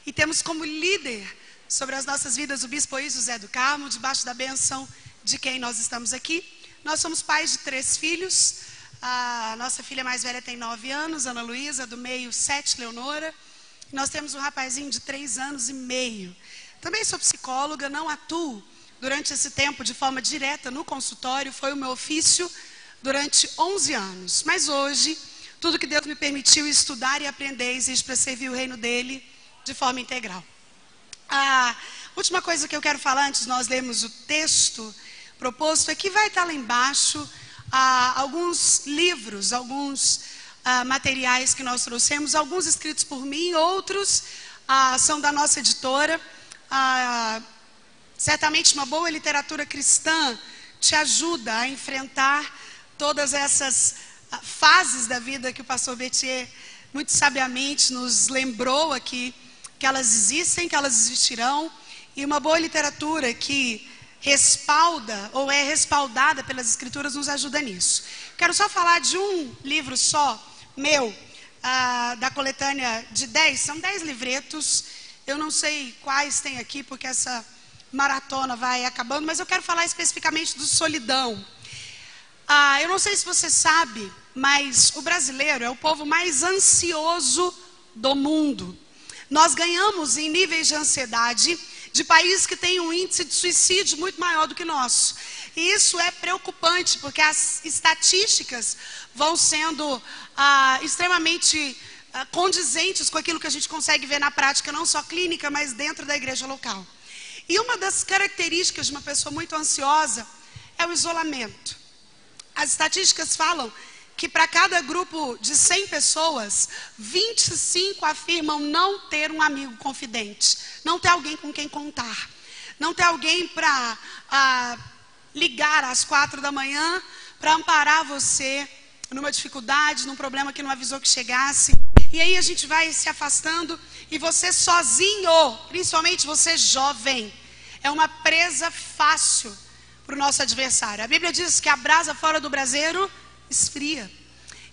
E temos como líder sobre as nossas vidas o Bispo José do Carmo, debaixo da bênção de quem nós estamos aqui. Nós somos pais de 3 filhos. A nossa filha mais velha tem 9 anos, Ana Luísa, do meio 7, Leonora. Nós temos um rapazinho de 3 anos e meio. Também sou psicóloga, não atuo durante esse tempo de forma direta no consultório, foi o meu ofício durante 11 anos. Mas hoje, tudo que Deus me permitiu estudar e aprender existe para servir o reino dele de forma integral. A última coisa que eu quero falar antes de nós lermos o texto proposto é que vai estar lá embaixo alguns livros, alguns materiais que nós trouxemos, alguns escritos por mim, outros são da nossa editora. Certamente uma boa literatura cristã te ajuda a enfrentar todas essas fases da vida que o pastor Betier muito sabiamente nos lembrou aqui, que elas existem, que elas existirão, e uma boa literatura que respalda ou é respaldada pelas escrituras nos ajuda nisso. Quero só falar de um livro só, meu, da coletânea de 10, são 10 livretos, eu não sei quais tem aqui porque essa maratona vai acabando, mas eu quero falar especificamente do Solidão. Eu não sei se você sabe, mas o brasileiro é o povo mais ansioso do mundo. Nós ganhamos em níveis de ansiedade de países que têm um índice de suicídio muito maior do que o nosso. E isso é preocupante, porque as estatísticas vão sendo extremamente condizentes com aquilo que a gente consegue ver na prática, não só clínica, mas dentro da igreja local. E uma das características de uma pessoa muito ansiosa é o isolamento. As estatísticas falam que para cada grupo de 100 pessoas, 25 afirmam não ter um amigo confidente, não ter alguém com quem contar, não ter alguém para ligar às 4 da manhã, para amparar você numa dificuldade, num problema que não avisou que chegasse. E aí a gente vai se afastando e você sozinho, principalmente você jovem, é uma presa fácil para o nosso adversário. A Bíblia diz que a brasa fora do braseiro esfria.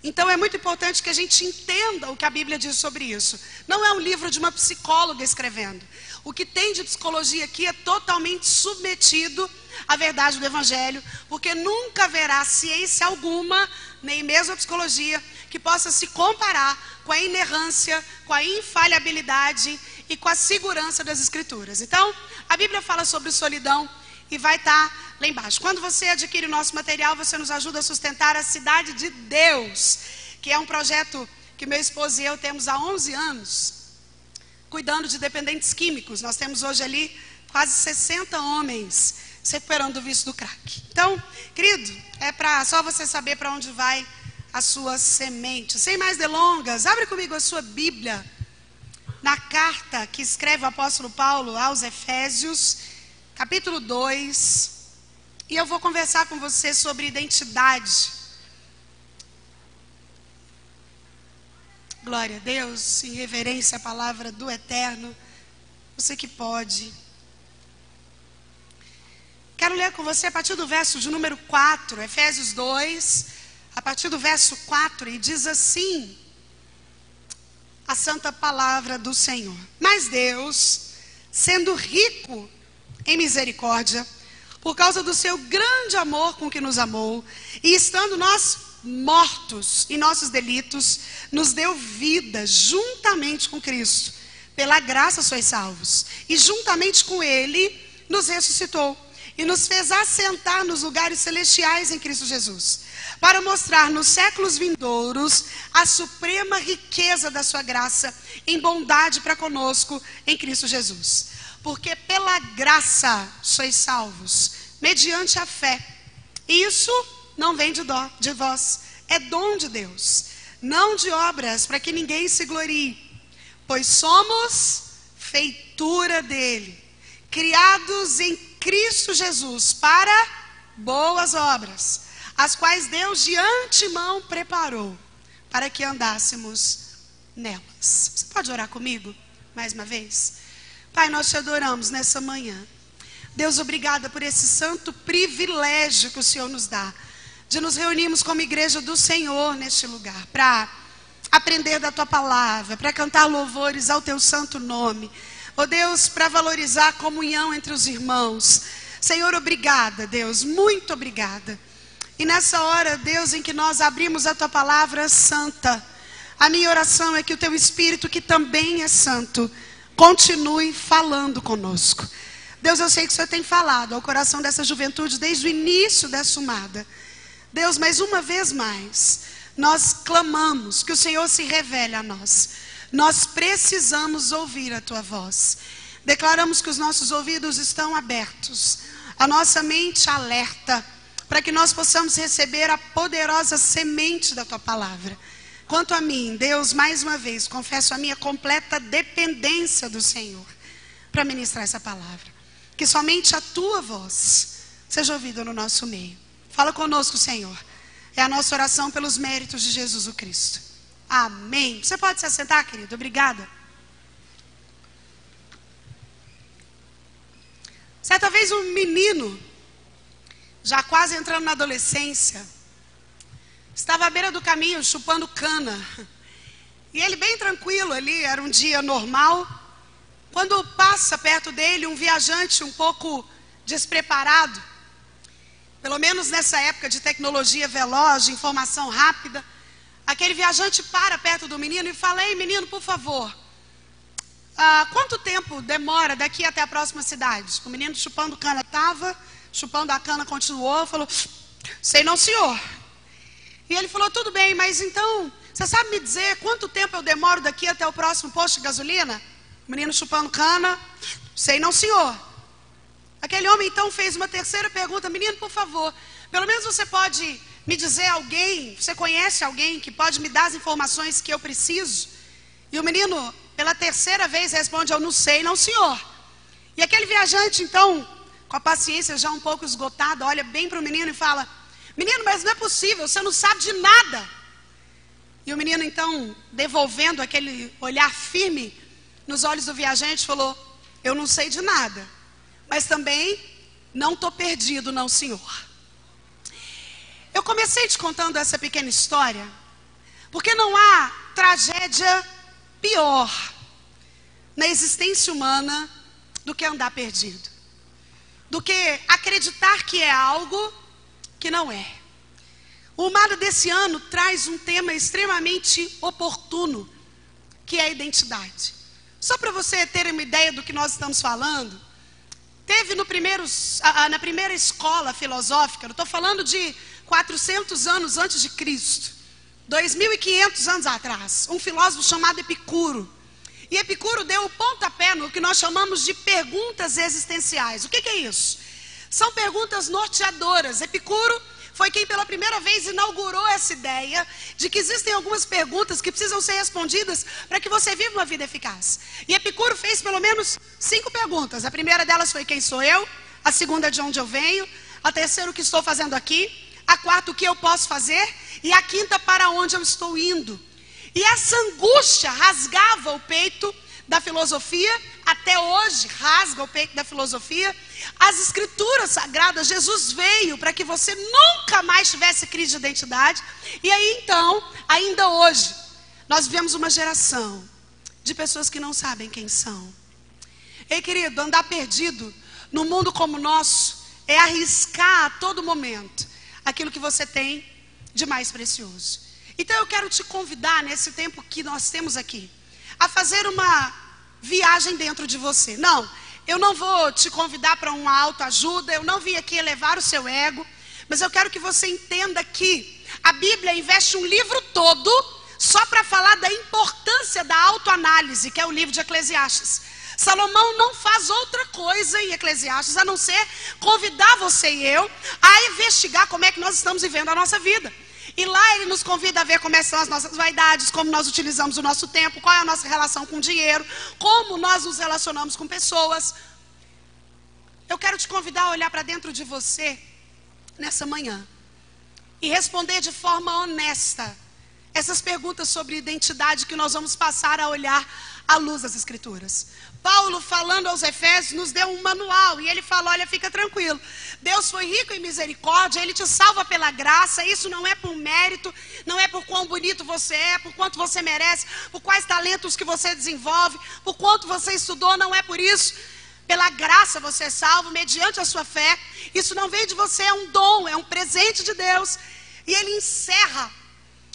Então é muito importante que a gente entenda o que a Bíblia diz sobre isso. Não é um livro de uma psicóloga escrevendo. O que tem de psicologia aqui é totalmente submetido à verdade do Evangelho, porque nunca haverá ciência alguma, nem mesmo a psicologia, que possa se comparar com a inerrância, com a infalibilidade e com a segurança das Escrituras. Então, a Bíblia fala sobre solidão e vai estar lá embaixo. Quando você adquire o nosso material, você nos ajuda a sustentar a Cidade de Deus, que é um projeto que meu esposo e eu temos há 11 anos, cuidando de dependentes químicos. Nós temos hoje ali quase 60 homens se recuperando do vício do crack. Então, querido, só você saber para onde vai a sua semente. Sem mais delongas, abre comigo a sua Bíblia na carta que escreve o apóstolo Paulo aos Efésios, capítulo 2, e eu vou conversar com você sobre identidade. Glória a Deus, em reverência à palavra do Eterno, você que pode. Quero ler com você a partir do verso de número 4, Efésios 2, a partir do verso 4, e diz assim a santa palavra do Senhor. Mas Deus, sendo rico em misericórdia, por causa do seu grande amor com que nos amou, e estando nós mortos em nossos delitos, nos deu vida juntamente com Cristo. Pela graça sois salvos. E juntamente com Ele nos ressuscitou e nos fez assentar nos lugares celestiais em Cristo Jesus, para mostrar nos séculos vindouros a suprema riqueza da sua graça em bondade para conosco em Cristo Jesus. Porque pela graça sois salvos, mediante a fé. E isso não vem de vós, é dom de Deus, não de obras, para que ninguém se glorie. Pois somos feitura dele, criados em Cristo Jesus para boas obras, as quais Deus de antemão preparou para que andássemos nelas. Você pode orar comigo mais uma vez? Pai, nós te adoramos nessa manhã. Deus, obrigada por esse santo privilégio que o Senhor nos dá, de nos reunirmos como igreja do Senhor neste lugar, para aprender da tua palavra, para cantar louvores ao teu santo nome. Ó Deus, para valorizar a comunhão entre os irmãos. Senhor, obrigada, Deus, muito obrigada. E nessa hora, Deus, em que nós abrimos a tua palavra santa, a minha oração é que o teu Espírito, que também é santo, continue falando conosco. Deus, eu sei que o Senhor tem falado ao coração dessa juventude desde o início da sumada. Deus, mas uma vez mais, nós clamamos que o Senhor se revele a nós. Nós precisamos ouvir a tua voz. Declaramos que os nossos ouvidos estão abertos, a nossa mente alerta, para que nós possamos receber a poderosa semente da tua palavra. Quanto a mim, Deus, mais uma vez, confesso a minha completa dependência do Senhor para ministrar essa palavra. Que somente a tua voz seja ouvida no nosso meio. Fala conosco, Senhor. É a nossa oração pelos méritos de Jesus o Cristo. Amém. Você pode se assentar, querido? Obrigada. Certa vez um menino, já quase entrando na adolescência, estava à beira do caminho chupando cana. E ele bem tranquilo ali, era um dia normal. Quando passa perto dele um viajante um pouco despreparado, pelo menos nessa época de tecnologia veloz, de informação rápida, aquele viajante para perto do menino e fala: ei, menino, por favor, quanto tempo demora daqui até a próxima cidade? O menino chupando cana estava, chupando a cana continuou, falou: sei não, senhor. E ele falou: tudo bem, mas então, você sabe me dizer quanto tempo eu demoro daqui até o próximo posto de gasolina? O menino chupando cana: sei não, senhor. Aquele homem então fez uma terceira pergunta: menino, por favor, pelo menos você pode me dizer alguém, você conhece alguém que pode me dar as informações que eu preciso? E o menino, pela terceira vez, responde: eu não sei, não, senhor. E aquele viajante então, com a paciência já um pouco esgotada, olha bem para o menino e fala: menino, mas não é possível, você não sabe de nada. E o menino então, devolvendo aquele olhar firme nos olhos do viajante, falou: eu não sei de nada, mas também não estou perdido, não, senhor. Eu comecei te contando essa pequena história porque não há tragédia pior na existência humana do que andar perdido, do que acreditar que é algo que não é. O Humada desse ano traz um tema extremamente oportuno, que é a identidade. Só para você ter uma ideia do que nós estamos falando, teve na primeira escola filosófica, eu estou falando de 400 anos antes de Cristo, 2.500 anos atrás, um filósofo chamado Epicuro. E Epicuro deu o pontapé no que nós chamamos de perguntas existenciais. O que é isso? São perguntas norteadoras. Epicuro foi quem pela primeira vez inaugurou essa ideia de que existem algumas perguntas que precisam ser respondidas para que você viva uma vida eficaz. E Epicuro fez pelo menos 5 perguntas. A primeira delas foi: quem sou eu? A segunda, de onde eu venho? A terceira, o que estou fazendo aqui? A quarta, o que eu posso fazer? E a quinta, para onde eu estou indo? E essa angústia rasgava o peito da filosofia, até hoje rasga o peito da filosofia. As escrituras sagradas, Jesus veio para que você nunca mais tivesse crise de identidade. E aí então, ainda hoje, nós vivemos uma geração de pessoas que não sabem quem são. Ei, querido, andar perdido num mundo como o nosso é arriscar a todo momento aquilo que você tem de mais precioso. Então eu quero te convidar, nesse tempo que nós temos aqui, a fazer uma viagem dentro de você. Não, eu não vou te convidar para uma autoajuda, eu não vim aqui elevar o seu ego, mas eu quero que você entenda que a Bíblia investe um livro todo só para falar da importância da autoanálise, que é o livro de Eclesiastes. Salomão não faz outra coisa em Eclesiastes a não ser convidar você e eu a investigar como é que nós estamos vivendo a nossa vida. E lá ele nos convida a ver como são as nossas vaidades, como nós utilizamos o nosso tempo, qual é a nossa relação com o dinheiro, como nós nos relacionamos com pessoas. Eu quero te convidar a olhar para dentro de você nessa manhã e responder de forma honesta essas perguntas sobre identidade que nós vamos passar a olhar à luz das Escrituras. Paulo, falando aos Efésios, nos deu um manual. E ele fala, olha, fica tranquilo. Deus foi rico em misericórdia, Ele te salva pela graça. Isso não é por mérito, não é por quão bonito você é, por quanto você merece, por quais talentos que você desenvolve, por quanto você estudou, não é por isso. Pela graça você é salvo, mediante a sua fé. Isso não vem de você, é um dom, é um presente de Deus. E ele encerra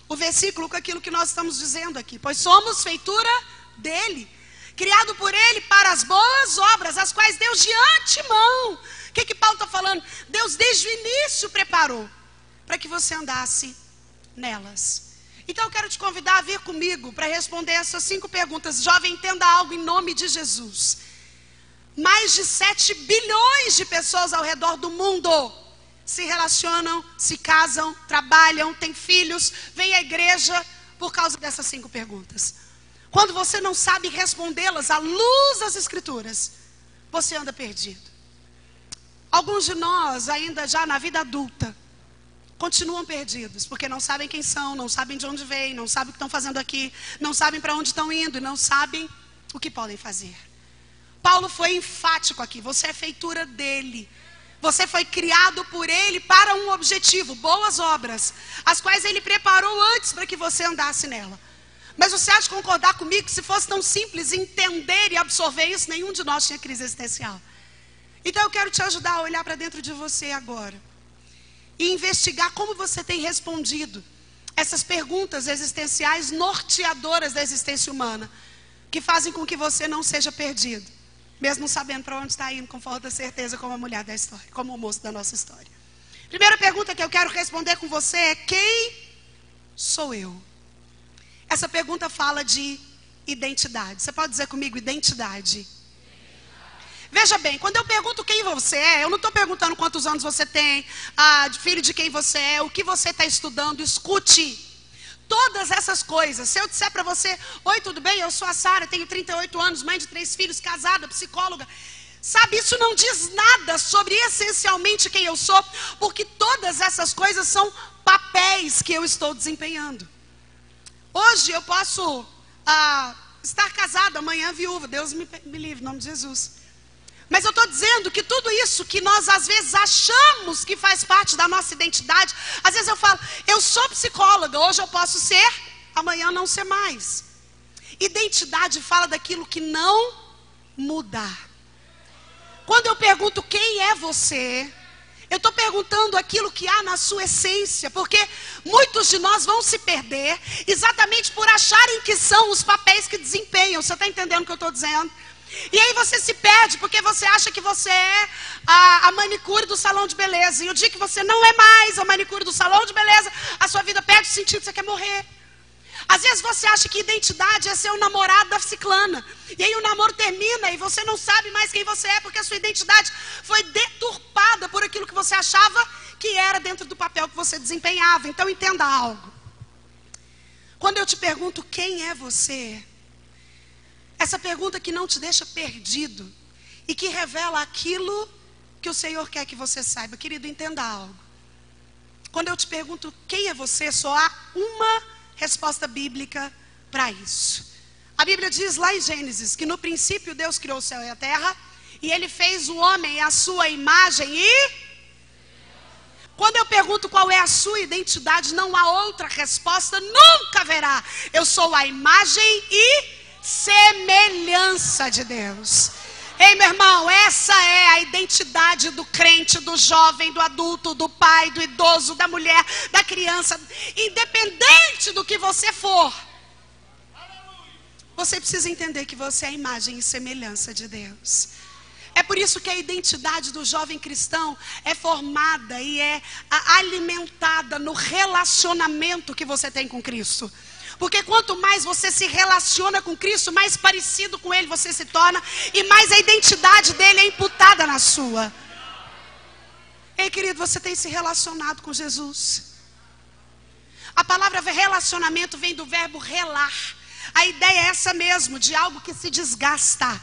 o versículo com aquilo que nós estamos dizendo aqui. Pois somos feitura dele, criado por ele para as boas obras, as quais Deus de antemão. O que Paulo está falando? Deus desde o início preparou para que você andasse nelas. Então eu quero te convidar a vir comigo para responder essas 5 perguntas. Jovem, entenda algo em nome de Jesus. Mais de 7 bilhões de pessoas ao redor do mundo se relacionam, se casam, trabalham, têm filhos, vêm à igreja por causa dessas 5 perguntas. Quando você não sabe respondê-las à luz das Escrituras, você anda perdido. Alguns de nós, ainda já na vida adulta, continuam perdidos, porque não sabem quem são, não sabem de onde vêm, não sabem o que estão fazendo aqui, não sabem para onde estão indo e não sabem o que podem fazer. Paulo foi enfático aqui, você é feitura dele. Você foi criado por ele para um objetivo, boas obras, as quais ele preparou antes para que você andasse nela. Mas você há de concordar comigo que se fosse tão simples entender e absorver isso, nenhum de nós tinha crise existencial. Então eu quero te ajudar a olhar para dentro de você agora e investigar como você tem respondido essas perguntas existenciais norteadoras da existência humana, que fazem com que você não seja perdido, mesmo sabendo para onde está indo com falta de certeza, como a mulher da história, como o moço da nossa história. Primeira pergunta que eu quero responder com você é: quem sou eu? Essa pergunta fala de identidade. Você pode dizer comigo, identidade? Veja bem, quando eu pergunto quem você é, eu não estou perguntando quantos anos você tem, filho de quem você é, o que você está estudando. Escute. Todas essas coisas, se eu disser para você: oi, tudo bem? Eu sou a Sara, tenho 38 anos, mãe de 3 filhos, casada, psicóloga. Sabe, isso não diz nada sobre essencialmente quem eu sou, porque todas essas coisas são papéis que eu estou desempenhando. Hoje eu posso estar casada, amanhã viúva, Deus me livre, em nome de Jesus. Mas eu estou dizendo que tudo isso que nós às vezes achamos que faz parte da nossa identidade, às vezes eu falo, eu sou psicóloga, hoje eu posso ser, amanhã não ser mais. Identidade fala daquilo que não muda. Quando eu pergunto quem é você, eu estou perguntando aquilo que há na sua essência, porque muitos de nós vão se perder exatamente por acharem que são os papéis que desempenham. Você está entendendo o que eu estou dizendo? E aí você se perde porque você acha que você é a manicure do salão de beleza. E o dia que você não é mais a manicure do salão de beleza, a sua vida perde o sentido, você quer morrer. Às vezes você acha que identidade é ser o namorado da ciclana. E aí o namoro termina e você não sabe mais quem você é, porque a sua identidade foi deturpada por aquilo que você achava que era dentro do papel que você desempenhava. Então entenda algo. Quando eu te pergunto quem é você, essa pergunta que não te deixa perdido e que revela aquilo que o Senhor quer que você saiba. Querido, entenda algo. Quando eu te pergunto quem é você, só há uma resposta bíblica para isso. A Bíblia diz lá em Gênesis que no princípio Deus criou o céu e a terra e Ele fez o homem à sua imagem e... Quando eu pergunto qual é a sua identidade, não há outra resposta, nunca haverá. Eu sou a imagem e semelhança de Deus. Ei, meu irmão, essa é a identidade do crente, do jovem, do adulto, do pai, do idoso, da mulher, da criança. Independente do que você for, você precisa entender que você é a imagem e semelhança de Deus. É por isso que a identidade do jovem cristão é formada e é alimentada no relacionamento que você tem com Cristo. Porque quanto mais você se relaciona com Cristo, mais parecido com Ele você se torna e mais a identidade dele é imputada na sua. Ei, querido, você tem se relacionado com Jesus? A palavra relacionamento vem do verbo relar. A ideia é essa mesmo, de algo que se desgasta.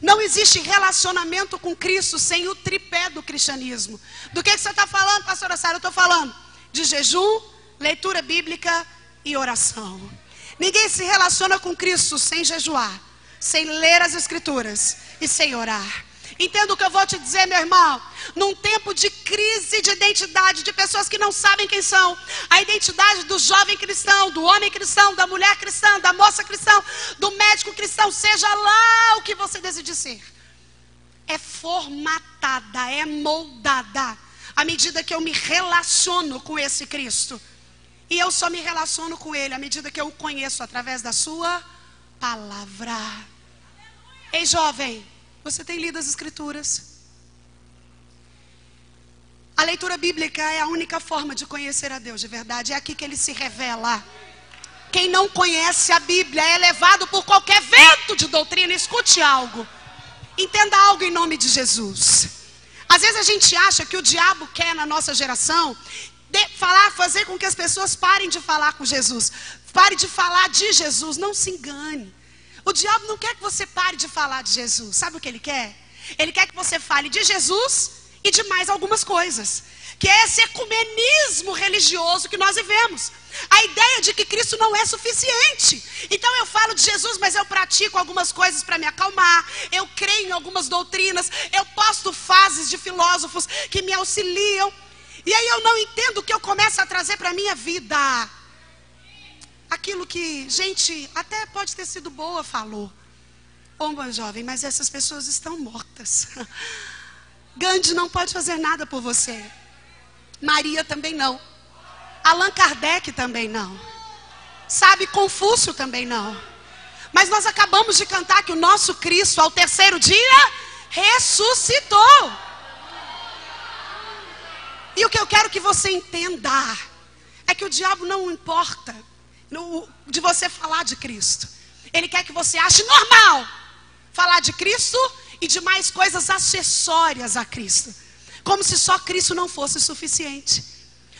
Não existe relacionamento com Cristo sem o tripé do cristianismo. Do que você está falando, pastora Sara? Eu estou falando de jejum, leitura bíblica e oração. Ninguém se relaciona com Cristo sem jejuar. sem ler as Escrituras e sem orar. Entenda o que eu vou te dizer, meu irmão. Num tempo de crise de identidade, de pessoas que não sabem quem são, a identidade do jovem cristão, do homem cristão, da mulher cristã, da moça cristã, do médico cristão, seja lá o que você decide ser, é formatada, é moldada à medida que eu me relaciono com esse Cristo. E eu só me relaciono com Ele à medida que eu o conheço através da sua palavra. Ei, jovem, você tem lido as Escrituras? A leitura bíblica é a única forma de conhecer a Deus de verdade. É aqui que Ele se revela. Quem não conhece a Bíblia é levado por qualquer vento de doutrina. Escute algo. Entenda algo em nome de Jesus. Às vezes a gente acha que o diabo quer na nossa geração fazer com que as pessoas parem de falar com Jesus. Pare de falar de Jesus. Não se engane. O diabo não quer que você pare de falar de Jesus. Sabe o que ele quer? Ele quer que você fale de Jesus e de mais algumas coisas. Que é esse ecumenismo religioso que nós vivemos. A ideia de que Cristo não é suficiente. Então eu falo de Jesus, mas eu pratico algumas coisas para me acalmar. Eu creio em algumas doutrinas. Eu posto frases de filósofos que me auxiliam. E aí eu não entendo o que eu começo a trazer para a minha vida. Aquilo que, gente, até pode ter sido boa, falou. Ô, meu jovem, mas essas pessoas estão mortas. Gandhi não pode fazer nada por você. Maria também não. Allan Kardec também não. Sabe, Confúcio também não. Mas nós acabamos de cantar que o nosso Cristo, ao terceiro dia, ressuscitou. E o que eu quero que você entenda é que o diabo não importa de você falar de Cristo. Ele quer que você ache normal falar de Cristo e de mais coisas acessórias a Cristo, como se só Cristo não fosse suficiente.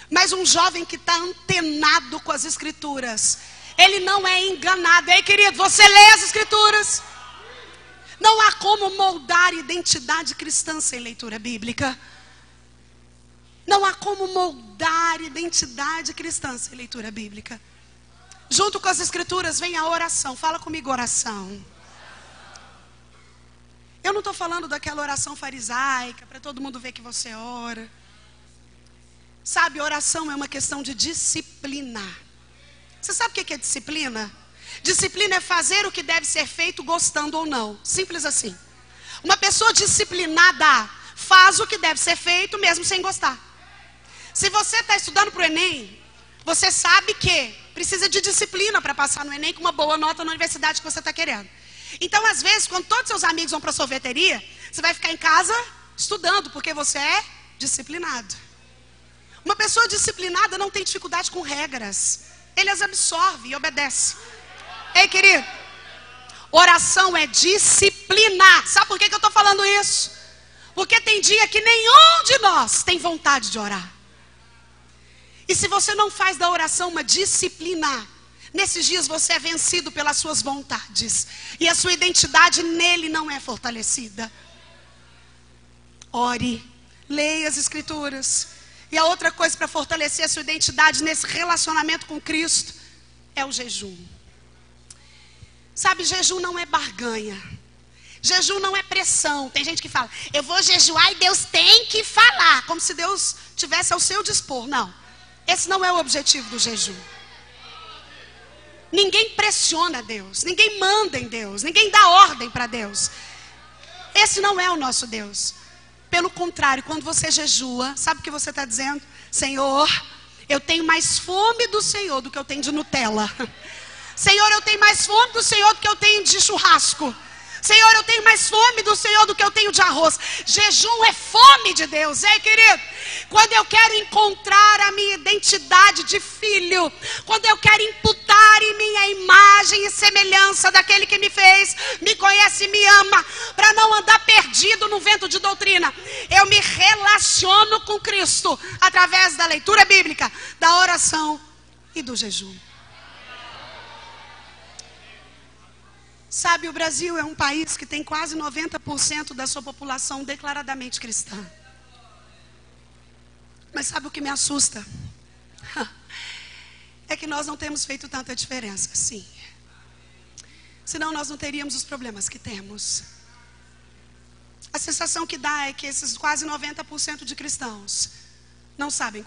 Mas um jovem que está antenado com as Escrituras, ele não é enganado. Ei, querido, você lê as Escrituras. Não há como moldar identidade cristã sem leitura bíblica. Não há como moldar identidade cristã sem leitura bíblica. Junto com as Escrituras vem a oração. Fala comigo, oração. Eu não estou falando daquela oração farisaica, para todo mundo ver que você ora. Sabe, oração é uma questão de disciplina. Você sabe o que é disciplina? Disciplina é fazer o que deve ser feito gostando ou não. Simples assim. Uma pessoa disciplinada faz o que deve ser feito mesmo sem gostar. Se você está estudando para o Enem, você sabe que precisa de disciplina para passar no Enem com uma boa nota na universidade que você está querendo. Então, às vezes, quando todos seus amigos vão para a sorveteria, você vai ficar em casa estudando, porque você é disciplinado. Uma pessoa disciplinada não tem dificuldade com regras. Ele as absorve e obedece. Ei, querido, oração é disciplina. Sabe por que eu estou falando isso? Porque tem dia que nenhum de nós tem vontade de orar. E se você não faz da oração uma disciplina, nesses dias você é vencido pelas suas vontades. E a sua identidade nele não é fortalecida. Ore, leia as Escrituras. E a outra coisa para fortalecer a sua identidade nesse relacionamento com Cristo é o jejum. Sabe, jejum não é barganha. Jejum não é pressão. Tem gente que fala, eu vou jejuar e Deus tem que falar. Como se Deus tivesse ao seu dispor. Não. Esse não é o objetivo do jejum. Ninguém pressiona Deus. Ninguém manda em Deus. Ninguém dá ordem para Deus. Esse não é o nosso Deus. Pelo contrário, quando você jejua, sabe o que você está dizendo? Senhor, eu tenho mais fome do Senhor do que eu tenho de Nutella. Senhor, eu tenho mais fome do Senhor do que eu tenho de churrasco. Senhor, eu tenho mais fome do Senhor do que eu tenho de arroz. Jejum é fome de Deus, hein, querido? Quando eu quero encontrar a minha identidade de filho, quando eu quero imputar em minha imagem e semelhança daquele que me fez, me conhece e me ama, para não andar perdido no vento de doutrina, eu me relaciono com Cristo através da leitura bíblica, da oração e do jejum. Sabe, o Brasil é um país que tem quase 90% da sua população declaradamente cristã. Mas sabe o que me assusta? É que nós não temos feito tanta diferença assim. Senão nós não teríamos os problemas que temos. A sensação que dá é que esses quase 90% de cristãos não sabem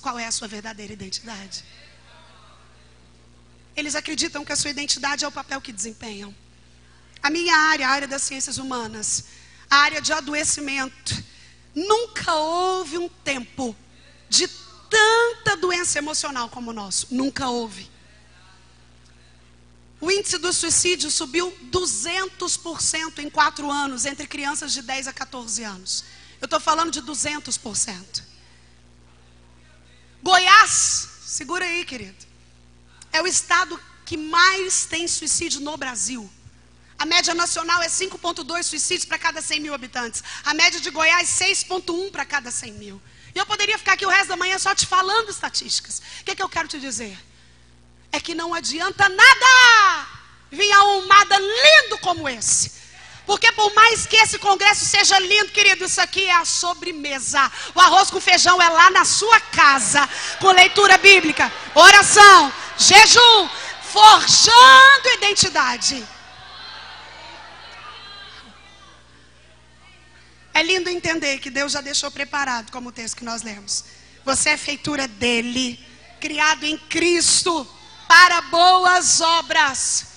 qual é a sua verdadeira identidade. Eles acreditam que a sua identidade é o papel que desempenham. A minha área, a área das ciências humanas, a área de adoecimento, nunca houve um tempo de tanta doença emocional como o nosso. Nunca houve. O índice do suicídio subiu 200% em 4 anos, entre crianças de 10 a 14 anos. Eu estou falando de 200%. Goiás, segura aí, querido, é o estado que mais tem suicídio no Brasil. A média nacional é 5,2 suicídios para cada 100 mil habitantes. A média de Goiás, 6,1 para cada 100 mil. E eu poderia ficar aqui o resto da manhã só te falando estatísticas. O que eu quero te dizer? É que não adianta nada vir a um nada lindo como esse. Porque por mais que esse congresso seja lindo, querido, isso aqui é a sobremesa. O arroz com feijão é lá na sua casa, com leitura bíblica, oração, jejum, forjando identidade. É lindo entender que Deus já deixou preparado, como o texto que nós lemos. Você é feitura dele, criado em Cristo, para boas obras.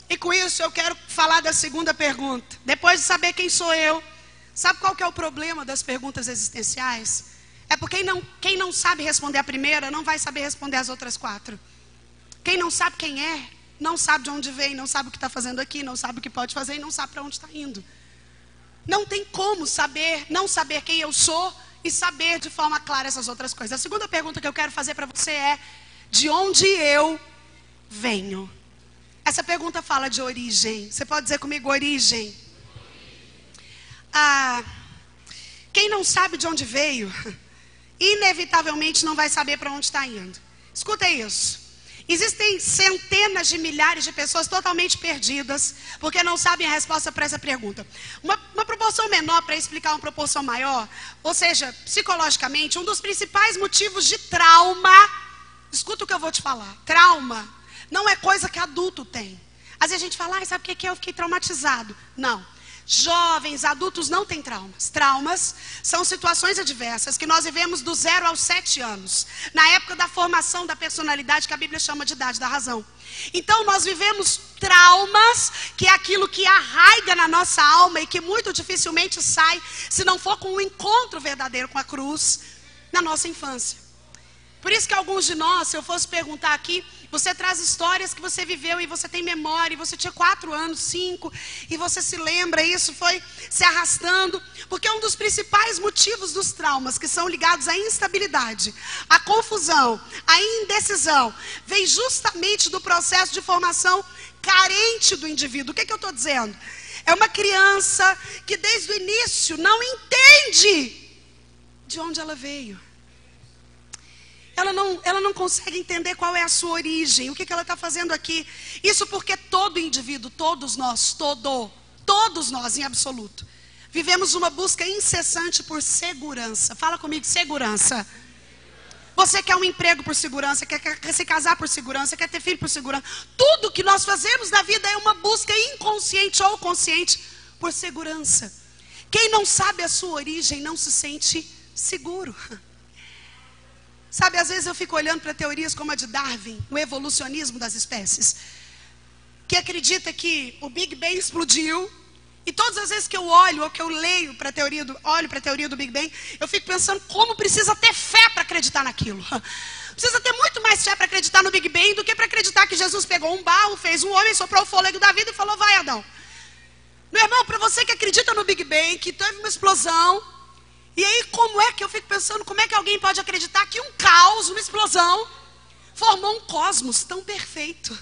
E com isso eu quero falar da segunda pergunta. Depois de saber quem sou eu, sabe qual que é o problema das perguntas existenciais? É porque quem não sabe responder a primeira, não vai saber responder as outras 4. Quem não sabe quem é, não sabe de onde vem, não sabe o que está fazendo aqui, não sabe o que pode fazer e não sabe para onde está indo. Não tem como não saber quem eu sou e saber de forma clara essas outras coisas. A segunda pergunta que eu quero fazer para você é: de onde eu venho? Essa pergunta fala de origem. Você pode dizer comigo, origem? Quem não sabe de onde veio, inevitavelmente não vai saber para onde está indo. Escuta isso. Existem centenas de milhares de pessoas totalmente perdidas, porque não sabem a resposta para essa pergunta. Uma proporção menor para explicar uma proporção maior, ou seja, psicologicamente, um dos principais motivos de trauma, escuta o que eu vou te falar, trauma não é coisa que adulto tem. Às vezes a gente fala, sabe o que é? Eu fiquei traumatizado. Não. Jovens, adultos não têm traumas. Traumas são situações adversas que nós vivemos do 0 aos 7 anos. Na época da formação da personalidade, que a Bíblia chama de idade da razão. Então nós vivemos traumas, que é aquilo que arraiga na nossa alma e que muito dificilmente sai, se não for com um encontro verdadeiro com a cruz, na nossa infância. Por isso que alguns de nós, se eu fosse perguntar aqui, você traz histórias que você viveu e você tem memória, e você tinha 4 anos, 5, e você se lembra, e isso foi se arrastando, porque um dos principais motivos dos traumas, que são ligados à instabilidade, à confusão, à indecisão, vem justamente do processo de formação carente do indivíduo. O que eu estou dizendo? É uma criança que desde o início não entende de onde ela veio. Ela não consegue entender qual é a sua origem, o que ela está fazendo aqui. Isso porque todo indivíduo, todos nós em absoluto, vivemos uma busca incessante por segurança. Fala comigo, segurança. Você quer um emprego por segurança, quer se casar por segurança, quer ter filho por segurança. Tudo que nós fazemos na vida é uma busca inconsciente ou consciente por segurança. Quem não sabe a sua origem não se sente seguro. Sabe, às vezes eu fico olhando para teorias como a de Darwin, o evolucionismo das espécies, que acredita que o Big Bang explodiu, e todas as vezes que eu olho, ou que eu leio para a teoria do Big Bang, eu fico pensando como precisa ter fé para acreditar naquilo. Precisa ter muito mais fé para acreditar no Big Bang do que para acreditar que Jesus pegou um barro, fez um homem, soprou o fôlego da vida e falou, vai Adão. Meu irmão, para você que acredita no Big Bang, que teve uma explosão, e aí, como é que eu fico pensando, como é que alguém pode acreditar que um caos, uma explosão, formou um cosmos tão perfeito?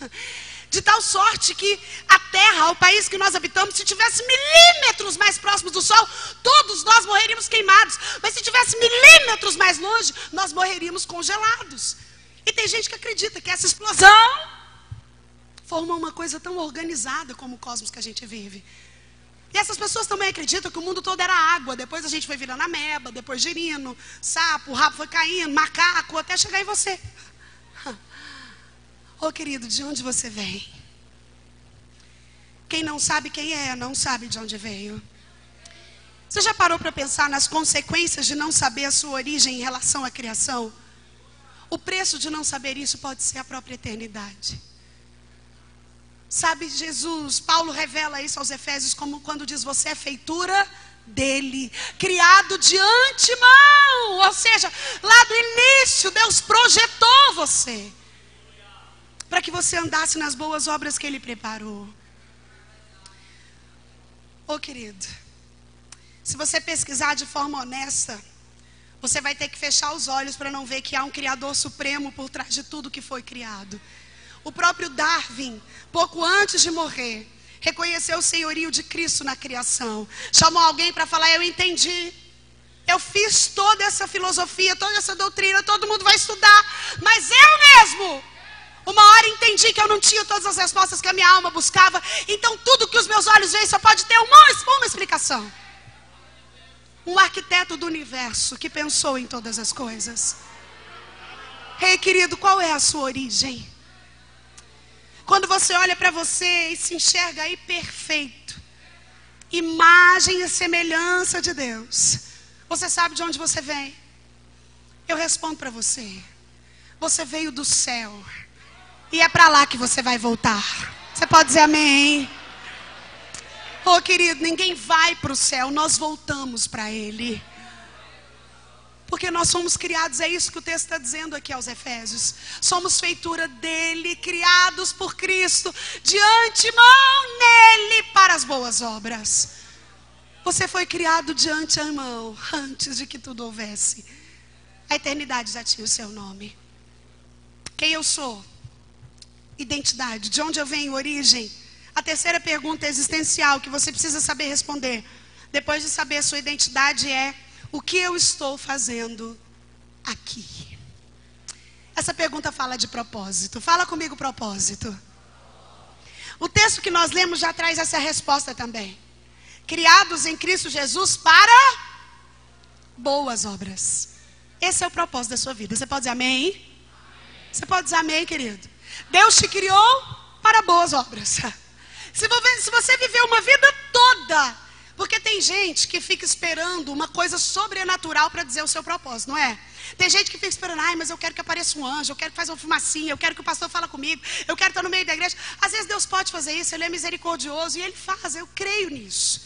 De tal sorte que a Terra, o país que nós habitamos, se tivesse milímetros mais próximos do Sol, todos nós morreríamos queimados. Mas se tivesse milímetros mais longe, nós morreríamos congelados. E tem gente que acredita que essa explosão formou uma coisa tão organizada como o cosmos que a gente vive. E essas pessoas também acreditam que o mundo todo era água. Depois a gente foi virando ameba, depois girino, sapo, o rabo foi caindo, macaco, até chegar em você. Ô querido, de onde você vem? quem não sabe quem é, não sabe de onde veio. Você já parou para pensar nas consequências de não saber a sua origem em relação à criação? O preço de não saber isso pode ser a própria eternidade. Sabe, Paulo revela isso aos Efésios como quando diz: você é feitura dele, criado de antemão. Ou seja, lá do início, Deus projetou você para que você andasse nas boas obras que ele preparou. Ô querido, se você pesquisar de forma honesta, você vai ter que fechar os olhos para não ver que há um Criador Supremo por trás de tudo que foi criado. O próprio Darwin, pouco antes de morrer, reconheceu o senhorio de Cristo na criação. Chamou alguém para falar: eu entendi. Eu fiz toda essa filosofia, toda essa doutrina, todo mundo vai estudar. Mas eu mesmo, uma hora entendi que eu não tinha todas as respostas que a minha alma buscava. Então tudo que os meus olhos veem só pode ter uma explicação. Um arquiteto do universo que pensou em todas as coisas. Ei, querido, qual é a sua origem? Quando você olha para você e se enxerga aí perfeito, imagem e semelhança de Deus, você sabe de onde você vem? Eu respondo para você: você veio do céu, e é para lá que você vai voltar. Você pode dizer amém? Oh, querido, ninguém vai para o céu, nós voltamos para Ele. Porque nós somos criados, é isso que o texto está dizendo aqui aos Efésios. Somos feitura dele, criados por Cristo, de antemão nele para as boas obras. Você foi criado de antemão, antes de que tudo houvesse. A eternidade já tinha o seu nome. Quem eu sou? Identidade. De onde eu venho? Origem. A terceira pergunta existencial que você precisa saber responder, depois de saber a sua identidade, é: o que eu estou fazendo aqui? Essa pergunta fala de propósito. Fala comigo, propósito. O texto que nós lemos já traz essa resposta também. Criados em Cristo Jesus para boas obras. Esse é o propósito da sua vida. Você pode dizer amém? Você pode dizer amém, querido? Deus te criou para boas obras. Se você viveu uma vida toda, porque tem gente que fica esperando uma coisa sobrenatural para dizer o seu propósito, não é? Tem gente que fica esperando: ai, mas eu quero que apareça um anjo, eu quero que faça uma fumacinha, eu quero que o pastor fale comigo, eu quero estar no meio da igreja. Às vezes Deus pode fazer isso, Ele é misericordioso e Ele faz, eu creio nisso.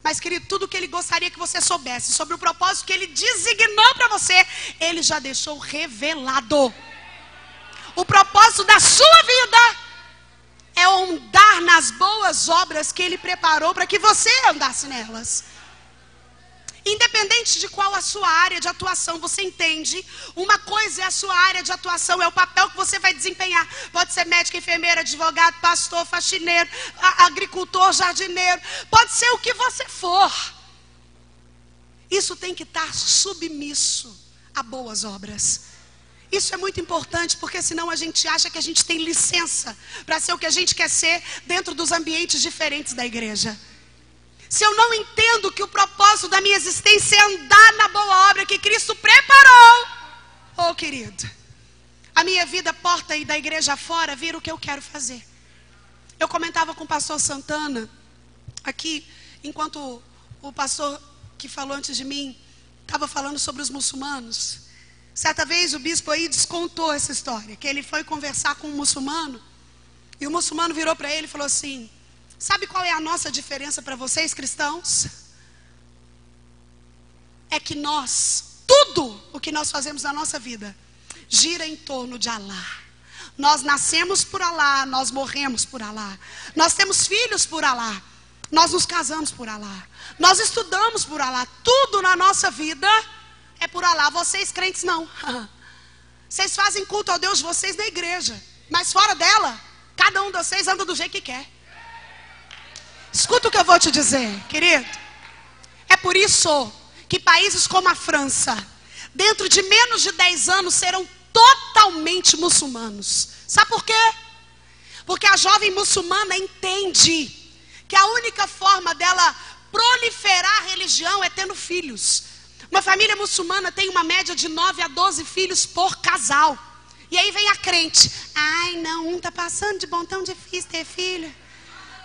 Mas, querido, tudo que Ele gostaria que você soubesse sobre o propósito que Ele designou para você, Ele já deixou revelado. O propósito da sua vida é andar nas boas obras que Ele preparou para que você andasse nelas. Independente de qual a sua área de atuação, você entende? Uma coisa é a sua área de atuação, é o papel que você vai desempenhar. Pode ser médico, enfermeira, advogado, pastor, faxineiro, agricultor, jardineiro. Pode ser o que você for. Isso tem que estar submisso a boas obras. Isso é muito importante, porque senão a gente acha que a gente tem licença para ser o que a gente quer ser dentro dos ambientes diferentes da igreja. Se eu não entendo que o propósito da minha existência é andar na boa obra que Cristo preparou, oh querido, a minha vida porta e da igreja fora vira o que eu quero fazer. Eu comentava com o pastor Santana aqui, enquanto o pastor que falou antes de mim estava falando sobre os muçulmanos. Certa vez o bispo aí descontou essa história, que ele foi conversar com um muçulmano, e o muçulmano virou para ele e falou assim: sabe qual é a nossa diferença para vocês cristãos? É que tudo o que nós fazemos na nossa vida, gira em torno de Alá. Nós nascemos por Alá, nós morremos por Alá, nós temos filhos por Alá, nós nos casamos por Alá, nós estudamos por Alá, tudo na nossa vida é por Alá. Vocês crentes não. Vocês fazem culto ao Deus de vocês na igreja, mas fora dela, cada um de vocês anda do jeito que quer. Escuta o que eu vou te dizer, querido. É por isso que países como a França, dentro de menos de 10 anos, serão totalmente muçulmanos. Sabe por quê? Porque a jovem muçulmana entende que a única forma dela proliferar a religião é tendo filhos. Uma família muçulmana tem uma média de 9 a 12 filhos por casal. E aí vem a crente: ai não, tá passando de bom, tão difícil ter filho.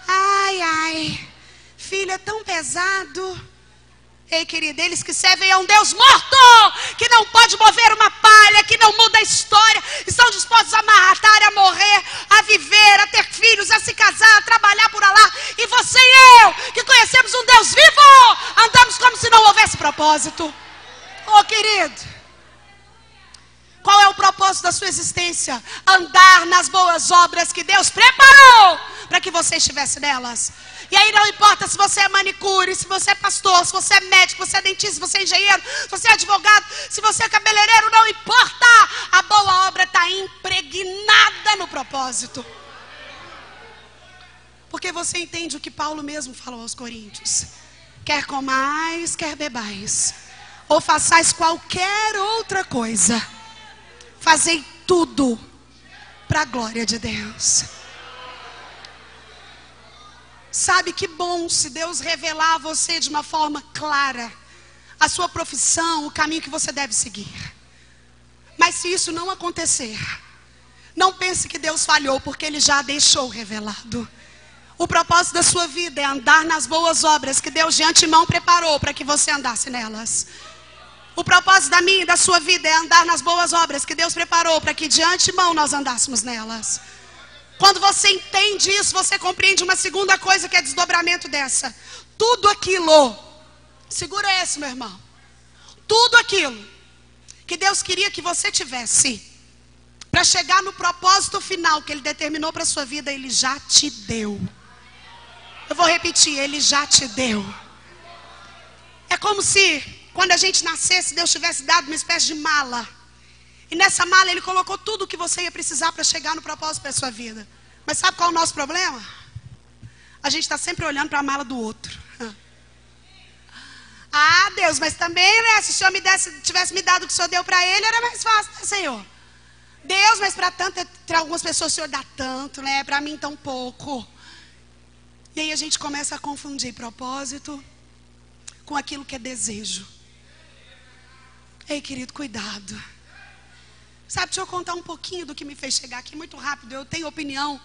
Ai, ai, filho, é tão pesado. Ei, querido, eles que servem a um Deus morto, que não pode mover uma palha, que não muda a história, estão dispostos a matar, a morrer, a viver, a ter filhos, a se casar, a trabalhar por Alá. E você e eu, que conhecemos um Deus vivo, andamos como se não houvesse propósito. Oh, querido, qual é o propósito da sua existência? Andar nas boas obras que Deus preparou para que você estivesse nelas. E aí não importa se você é manicure, se você é pastor, se você é médico, se você é dentista, se você é engenheiro, se você é advogado, se você é cabeleireiro, não importa. A boa obra está impregnada no propósito. Porque você entende o que Paulo mesmo falou aos Coríntios. Quer comais, quer bebais, ou façais qualquer outra coisa, fazei tudo para a glória de Deus. Sabe que bom se Deus revelar a você de uma forma clara a sua profissão, o caminho que você deve seguir. Mas se isso não acontecer, não pense que Deus falhou, porque Ele já deixou revelado. O propósito da sua vida é andar nas boas obras que Deus de antemão preparou para que você andasse nelas. O propósito da minha e da sua vida é andar nas boas obras que Deus preparou para que de antemão nós andássemos nelas. Quando você entende isso, você compreende uma segunda coisa que é desdobramento dessa. Tudo aquilo, segura esse, meu irmão. Tudo aquilo que Deus queria que você tivesse, para chegar no propósito final que Ele determinou para a sua vida, Ele já te deu. Eu vou repetir, Ele já te deu. É como se, quando a gente nascesse, Deus tivesse dado uma espécie de mala. E nessa mala Ele colocou tudo o que você ia precisar para chegar no propósito da sua vida. Mas sabe qual é o nosso problema? A gente está sempre olhando para a mala do outro. Ah, Deus, mas também, né? Se o Senhor tivesse me dado o que o Senhor deu para ele, era mais fácil, né, Senhor? Deus, mas para algumas pessoas o Senhor dá tanto, né? Para mim tão pouco. E aí a gente começa a confundir propósito com aquilo que é desejo. Ei, querido, cuidado. Sabe, deixa eu contar um pouquinho do que me fez chegar aqui, muito rápido. Eu tenho opinião.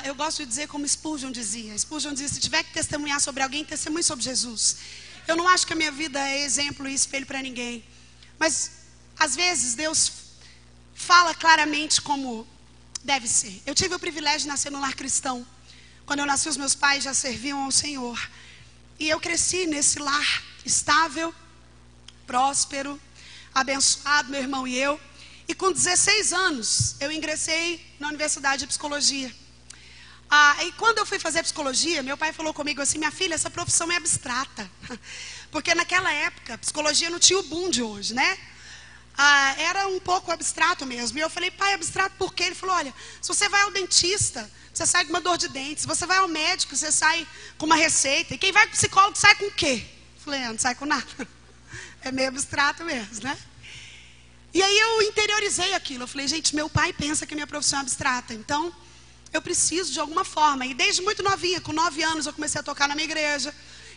Eu gosto de dizer como Spurgeon dizia. Spurgeon dizia, se tiver que testemunhar sobre alguém, testemunhe sobre Jesus. Eu não acho que a minha vida é exemplo e espelho para ninguém. Mas, às vezes, Deus fala claramente como deve ser. Eu tive o privilégio de nascer num lar cristão. Quando eu nasci, os meus pais já serviam ao Senhor. E eu cresci nesse lar estável, próspero, abençoado, meu irmão e eu. E com 16 anos, eu ingressei na Universidade de Psicologia. E quando eu fui fazer psicologia, meu pai falou comigo assim, minha filha, essa profissão é abstrata. Porque naquela época, a psicologia não tinha o boom de hoje, né? Era um pouco abstrato mesmo. E eu falei, pai, abstrato por quê? Ele falou, olha, se você vai ao dentista, você sai com uma dor de dente. Se você vai ao médico, você sai com uma receita. E quem vai para o psicólogo sai com o quê? Eu falei, não sai com nada. É meio abstrato mesmo, né? E aí eu interiorizei aquilo. Eu falei, gente, meu pai pensa que a minha profissão é abstrata. Então, eu preciso de alguma forma. E desde muito novinha, com 9 anos, eu comecei a tocar na minha igreja.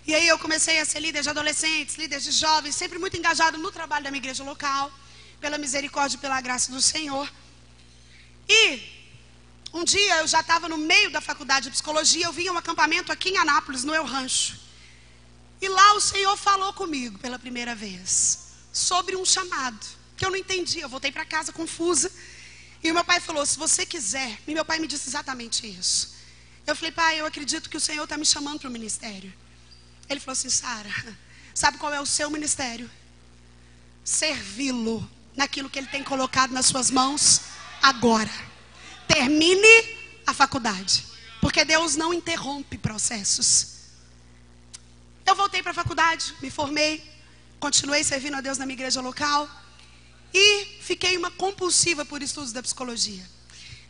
E aí eu comecei a ser líder de adolescentes, líder de jovens, sempre muito engajado no trabalho da minha igreja local, pela misericórdia e pela graça do Senhor. E um dia eu já estava no meio da faculdade de psicologia, eu vim a um acampamento aqui em Anápolis, no El Rancho. E lá o Senhor falou comigo pela primeira vez, sobre um chamado, que eu não entendi. Eu voltei para casa confusa. E o meu pai falou, se você quiser, e meu pai me disse exatamente isso. Eu falei, pai, eu acredito que o Senhor está me chamando para o ministério. Ele falou assim, Sara, sabe qual é o seu ministério? Servi-lo naquilo que Ele tem colocado nas suas mãos agora. Termine a faculdade, porque Deus não interrompe processos. Eu voltei para a faculdade, me formei, continuei servindo a Deus na minha igreja local e fiquei uma compulsiva por estudos da psicologia.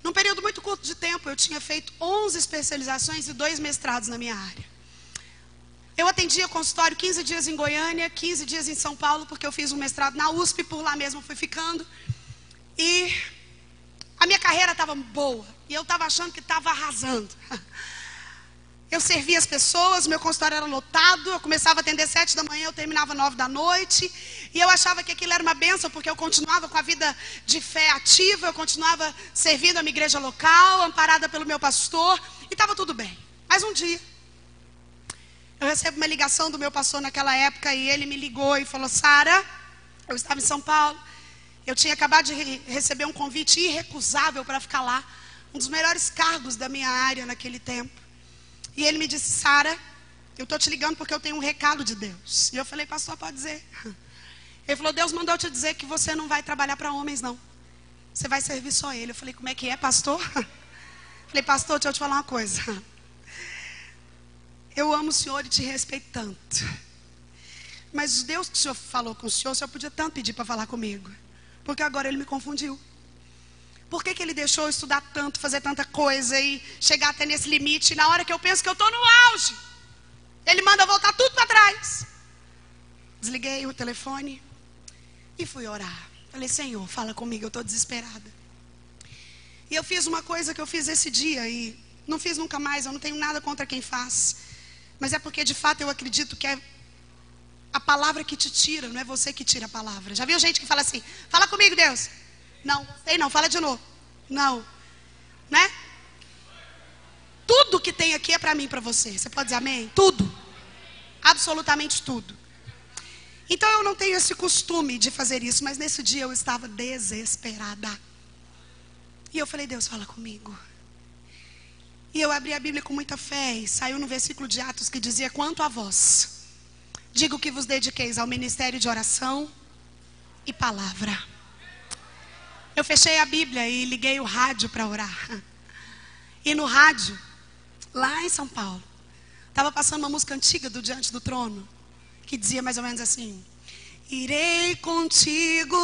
Num período muito curto de tempo, eu tinha feito 11 especializações e 2 mestrados na minha área. Eu atendia consultório 15 dias em Goiânia, 15 dias em São Paulo, porque eu fiz um mestrado na USP, por lá mesmo fui ficando. E a minha carreira estava boa, e eu estava achando que estava arrasando. Eu servia as pessoas, meu consultório era lotado, eu começava a atender 7 da manhã, eu terminava 9 da noite. E eu achava que aquilo era uma bênção, porque eu continuava com a vida de fé ativa, eu continuava servindo a minha igreja local, amparada pelo meu pastor, e estava tudo bem. Mas um dia, eu recebo uma ligação do meu pastor naquela época, e ele me ligou e falou: Sara, eu estava em São Paulo, eu tinha acabado de receber um convite irrecusável para ficar lá, um dos melhores cargos da minha área naquele tempo. E ele me disse: Sara, eu estou te ligando porque eu tenho um recado de Deus. E eu falei: pastor, pode dizer. Ele falou: Deus mandou te dizer que você não vai trabalhar para homens, não. Você vai servir só Ele. Eu falei: como é que é, pastor? Falei: pastor, deixa eu te falar uma coisa. Eu amo o senhor e te respeito tanto. Mas o Deus que o senhor falou com o senhor podia tanto pedir para falar comigo. Porque agora ele me confundiu. Por que ele deixou eu estudar tanto, fazer tanta coisa e chegar até nesse limite? E na hora que eu penso que eu estou no auge, ele manda voltar tudo para trás. Desliguei o telefone e fui orar. Falei: Senhor, fala comigo, eu estou desesperada. E eu fiz uma coisa que eu fiz esse dia e não fiz nunca mais. Eu não tenho nada contra quem faz. Mas é porque de fato eu acredito que é a palavra que te tira, não é você que tira a palavra. Já viu gente que fala assim: fala comigo, Deus. Não, sei não, fala de novo. Não, né? Tudo que tem aqui é para mim e para você. Você pode dizer amém? Tudo. Absolutamente tudo. Então eu não tenho esse costume de fazer isso, mas nesse dia eu estava desesperada. E eu falei: Deus, fala comigo. E eu abri a Bíblia com muita fé e saiu no versículo de Atos que dizia: quanto a vós, digo que vos dediqueis ao ministério de oração e palavra. Eu fechei a Bíblia e liguei o rádio para orar. E no rádio, lá em São Paulo, estava passando uma música antiga do Diante do Trono, que dizia mais ou menos assim: irei contigo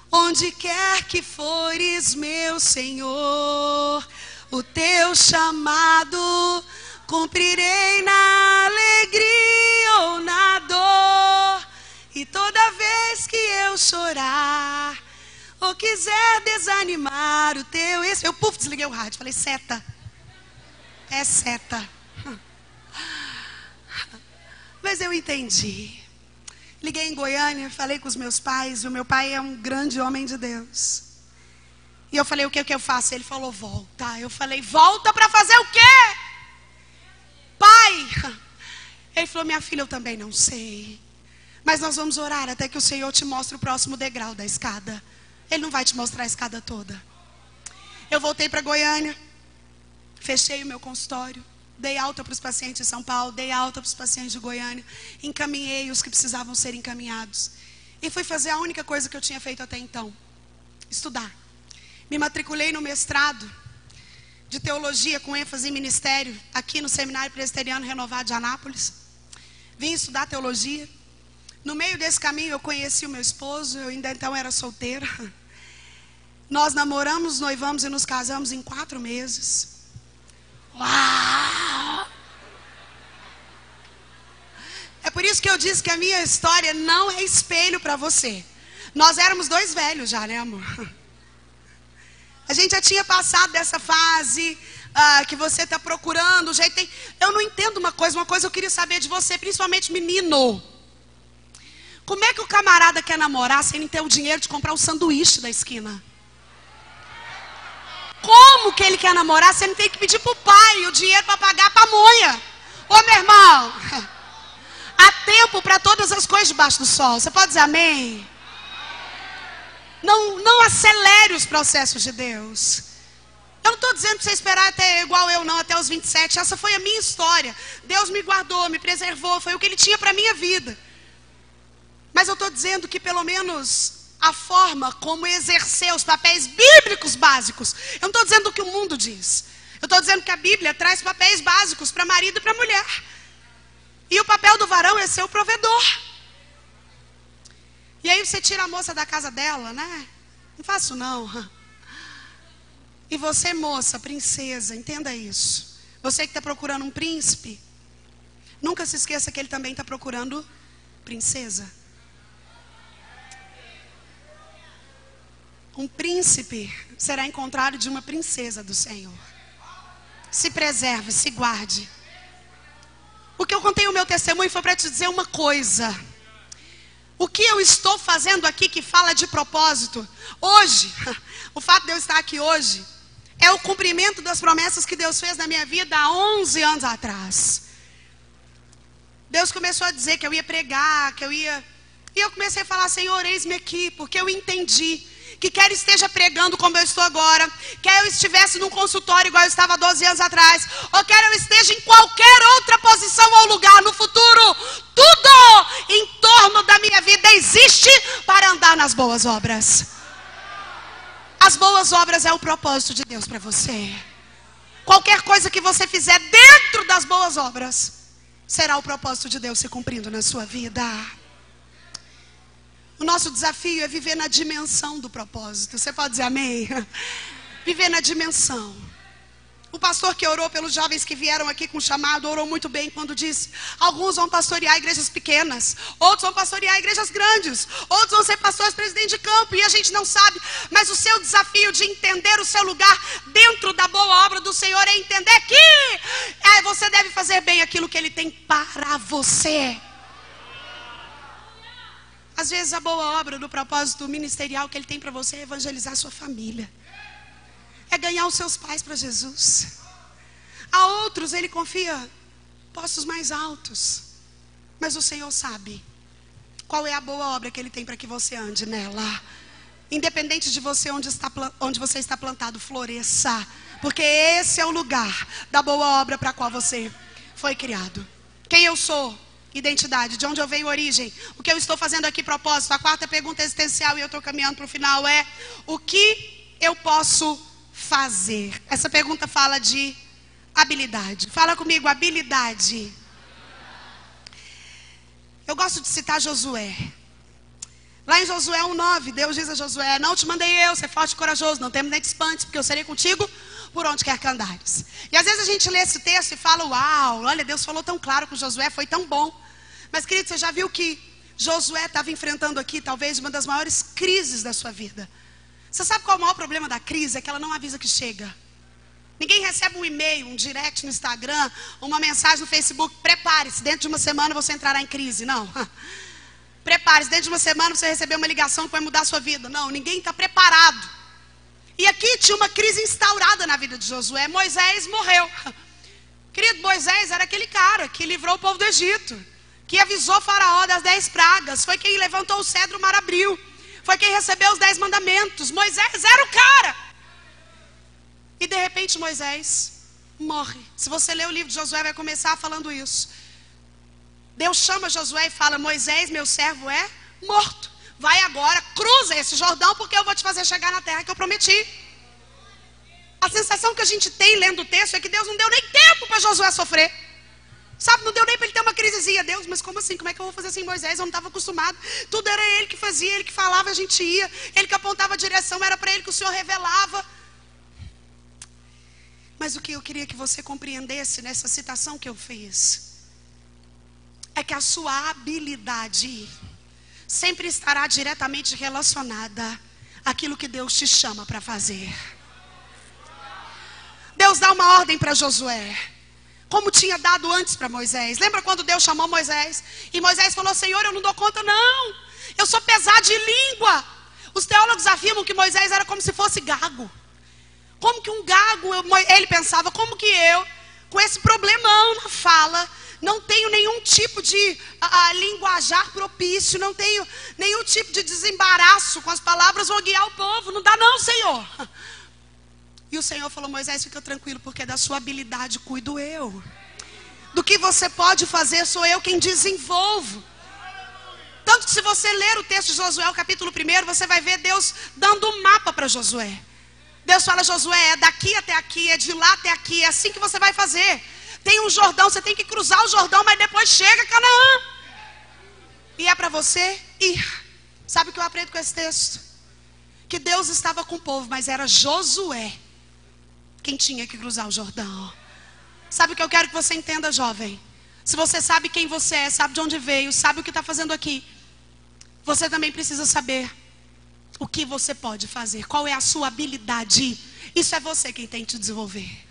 onde quer que fores, meu Senhor, o teu chamado cumprirei na alegria ou na dor, e toda vez que eu chorar ou quiser desanimar o teu... Eu desliguei o rádio, falei: seta, é seta. Mas eu entendi. Liguei em Goiânia, falei com os meus pais. O meu pai é um grande homem de Deus. E eu falei: o que eu faço? Ele falou: volta. Eu falei: volta para fazer o quê? Pai. Ele falou: minha filha, eu também não sei. Mas nós vamos orar até que o Senhor te mostre o próximo degrau da escada. Ele não vai te mostrar a escada toda. Eu voltei para Goiânia. Fechei o meu consultório. Dei alta para os pacientes de São Paulo, dei alta para os pacientes de Goiânia, encaminhei os que precisavam ser encaminhados. E fui fazer a única coisa que eu tinha feito até então: estudar. Me matriculei no mestrado de teologia com ênfase em ministério, aqui no Seminário Presbiteriano Renovado de Anápolis. Vim estudar teologia. No meio desse caminho eu conheci o meu esposo, eu ainda então era solteira. Nós namoramos, noivamos e nos casamos em 4 meses. Uau! É por isso que eu disse que a minha história não é espelho para você. Nós éramos 2 velhos já, né, amor? A gente já tinha passado dessa fase que você está procurando. Eu não entendo uma coisa eu queria saber de você, principalmente menino. Como é que o camarada quer namorar sem ter o dinheiro de comprar um sanduíche da esquina? Como que ele quer namorar se ele tem que pedir pro pai o dinheiro para pagar a pamonha? Ô, meu irmão, há tempo para todas as coisas debaixo do sol. Você pode dizer amém? Não acelere os processos de Deus. Eu não estou dizendo para você esperar até igual eu não, até os 27. Essa foi a minha história. Deus me guardou, me preservou, foi o que Ele tinha para a minha vida. Mas eu estou dizendo que pelo menos a forma como exercer os papéis bíblicos básicos. Eu não estou dizendo o que o mundo diz. Eu estou dizendo que a Bíblia traz papéis básicos para marido e para mulher. E o papel do varão é ser o provedor. E aí você tira a moça da casa dela, né? Não faço não. E você, moça, princesa, entenda isso. Você que está procurando um príncipe, nunca se esqueça que ele também está procurando princesa. Um príncipe será encontrado de uma princesa do Senhor. Se preserve, se guarde. eu contei o meu testemunho foi para te dizer uma coisa. O que eu estou fazendo aqui que fala de propósito, hoje, o fato de eu estar aqui hoje, é o cumprimento das promessas que Deus fez na minha vida há 11 anos atrás. Deus começou a dizer que eu ia pregar, que eu ia... E eu comecei a falar, Senhor, eis-me aqui, porque eu entendi que quer esteja pregando como eu estou agora, quer eu estivesse num consultório igual eu estava há 12 anos atrás, ou quer eu esteja em qualquer outra posição ou lugar no futuro, tudo em torno da minha vida existe para andar nas boas obras. As boas obras é o propósito de Deus para você. Qualquer coisa que você fizer dentro das boas obras, será o propósito de Deus se cumprindo na sua vida. O nosso desafio é viver na dimensão do propósito. Você pode dizer amém? Viver na dimensão. O pastor que orou pelos jovens que vieram aqui com chamado, orou muito bem quando disse: alguns vão pastorear igrejas pequenas, outros vão pastorear igrejas grandes, outros vão ser pastores presidente de campo, e a gente não sabe. Mas o seu desafio de entender o seu lugar dentro da boa obra do Senhor é entender que você deve fazer bem aquilo que Ele tem para você. Às vezes a boa obra do propósito ministerial que Ele tem para você é evangelizar a sua família, é ganhar os seus pais para Jesus. A outros Ele confia postos mais altos, mas o Senhor sabe qual é a boa obra que Ele tem para que você ande nela. Independente de você onde você está plantado, floresça, porque esse é o lugar da boa obra para a qual você foi criado. Quem eu sou? Identidade, de onde eu venho, origem. O que eu estou fazendo aqui, propósito. A quarta pergunta existencial, e eu estou caminhando para o final, é: o que eu posso fazer? Essa pergunta fala de habilidade. Fala comigo, habilidade. Eu gosto de citar Josué. Lá em Josué 1:9, Deus diz a Josué: não te mandei eu, ser forte e corajoso, não teme nem te espantes, porque eu serei contigo por onde quer que andares. E às vezes a gente lê esse texto e fala: uau, olha, Deus falou tão claro com Josué, foi tão bom. Mas querido, você já viu que Josué estava enfrentando aqui talvez uma das maiores crises da sua vida? Você sabe qual é o maior problema da crise? É que ela não avisa que chega. Ninguém recebe um e-mail, um direct no Instagram, uma mensagem no Facebook: prepare-se, dentro de uma semana você entrará em crise. Não. Prepare-se, dentro de uma semana você receber uma ligação que vai mudar a sua vida. Não, ninguém está preparado. E aqui tinha uma crise instaurada na vida de Josué. Moisés morreu. Querido, Moisés era aquele cara que livrou o povo do Egito, que avisou Faraó das 10 pragas, foi quem levantou o cedro, o mar abriu, foi quem recebeu os 10 mandamentos. Moisés era o cara. E de repente Moisés morre. Se você ler o livro de Josué, vai começar falando isso. Deus chama Josué e fala: Moisés, meu servo, é morto. Vai agora, cruza esse Jordão, porque eu vou te fazer chegar na terra que eu prometi. A sensação que a gente tem lendo o texto é que Deus não deu nem tempo para Josué sofrer. Sabe, não deu nem para ele ter uma crisezinha. Deus, mas como assim? Como é que eu vou fazer assim? Moisés, eu não estava acostumado. Tudo era ele que fazia, ele que falava, a gente ia. Ele que apontava a direção, era para ele que o Senhor revelava. Mas o que eu queria que você compreendesse nessa citação que eu fiz é que a sua habilidade sempre estará diretamente relacionada àquilo que Deus te chama para fazer. Deus dá uma ordem para Josué, como tinha dado antes para Moisés. Lembra quando Deus chamou Moisés? E Moisés falou: Senhor, eu não dou conta não, eu sou pesado de língua. Os teólogos afirmam que Moisés era como se fosse gago. Como que um gago, ele pensava, como que eu, com esse problemão na fala, não tenho nenhum tipo de linguajar propício, não tenho nenhum tipo de desembaraço com as palavras, vou guiar o povo. Não dá não, Senhor. E o Senhor falou: Moisés, fica tranquilo, porque da sua habilidade cuido eu. Do que você pode fazer, sou eu quem desenvolvo. Tanto que se você ler o texto de Josué, o capítulo 1, você vai ver Deus dando um mapa para Josué. Deus fala: Josué, é daqui até aqui, é de lá até aqui, é assim que você vai fazer. Tem um Jordão, você tem que cruzar o Jordão, mas depois chega Canaã. E é para você ir. Sabe o que eu aprendo com esse texto? Que Deus estava com o povo, mas era Josué quem tinha que cruzar o Jordão. Sabe o que eu quero que você entenda, jovem? Se você sabe quem você é, sabe de onde veio, sabe o que está fazendo aqui, você também precisa saber o que você pode fazer. Qual é a sua habilidade? Isso é você quem tem que te desenvolver.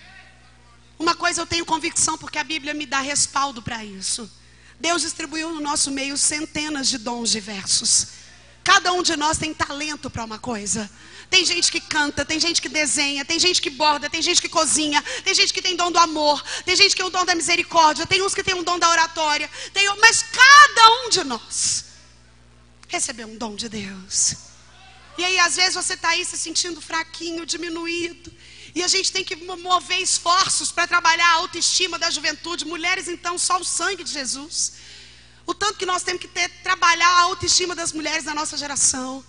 Uma coisa eu tenho convicção, porque a Bíblia me dá respaldo para isso. Deus distribuiu no nosso meio centenas de dons diversos. Cada um de nós tem talento para uma coisa. Tem gente que canta, tem gente que desenha, tem gente que borda, tem gente que cozinha, tem gente que tem dom do amor, tem gente que tem o dom da misericórdia, tem uns que tem um dom da oratória, mas cada um de nós recebeu um dom de Deus. E aí às vezes você está aí se sentindo fraquinho, diminuído, e a gente tem que mover esforços para trabalhar a autoestima da juventude. Mulheres, então, só o sangue de Jesus. O tanto que nós temos que trabalhar a autoestima das mulheres da nossa geração.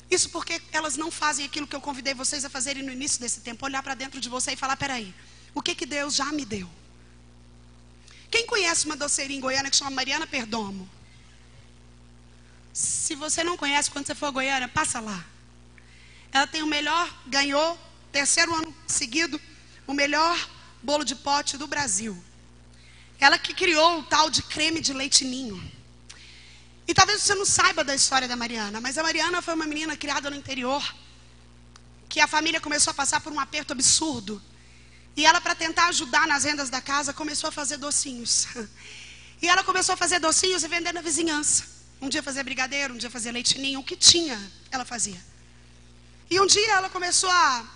Isso porque elas não fazem aquilo que eu convidei vocês a fazerem no início desse tempo. Olhar para dentro de você e falar, peraí, o que Deus já me deu? Quem conhece uma doceria em Goiânia que chama Mariana Perdomo? Se você não conhece, quando você for a Goiânia, passa lá. Ela tem o melhor, ganhou, 3º ano seguido, o melhor bolo de pote do Brasil. Ela que criou o tal de creme de leite ninho. E talvez você não saiba da história da Mariana, mas a Mariana foi uma menina criada no interior, que a família começou a passar por um aperto absurdo. E ela, para tentar ajudar nas rendas da casa, começou a fazer docinhos. E ela começou a fazer docinhos e vender na vizinhança. Um dia fazia brigadeiro, um dia fazia leite ninho, o que tinha, ela fazia. E um dia ela começou a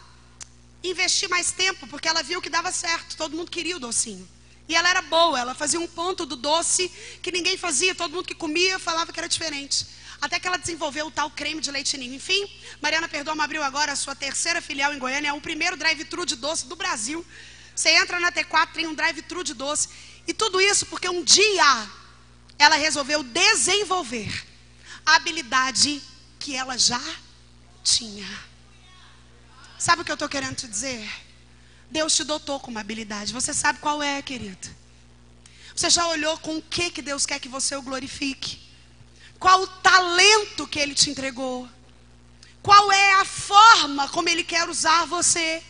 investir mais tempo, porque ela viu que dava certo, todo mundo queria o docinho. E ela era boa, ela fazia um ponto do doce que ninguém fazia, todo mundo que comia falava que era diferente. Até que ela desenvolveu o tal creme de leite ninho. Enfim, Mariana Perdomo abriu agora a sua 3ª filial em Goiânia, é o primeiro drive-thru de doce do Brasil. Você entra na T4, tem um drive-thru de doce. E tudo isso porque um dia ela resolveu desenvolver a habilidade que ela já tinha. Sabe o que eu estou querendo te dizer? Deus te dotou com uma habilidade. Você sabe qual é, querido? Você já olhou com o que Deus quer que você o glorifique? Qual o talento que Ele te entregou? Qual é a forma como Ele quer usar você?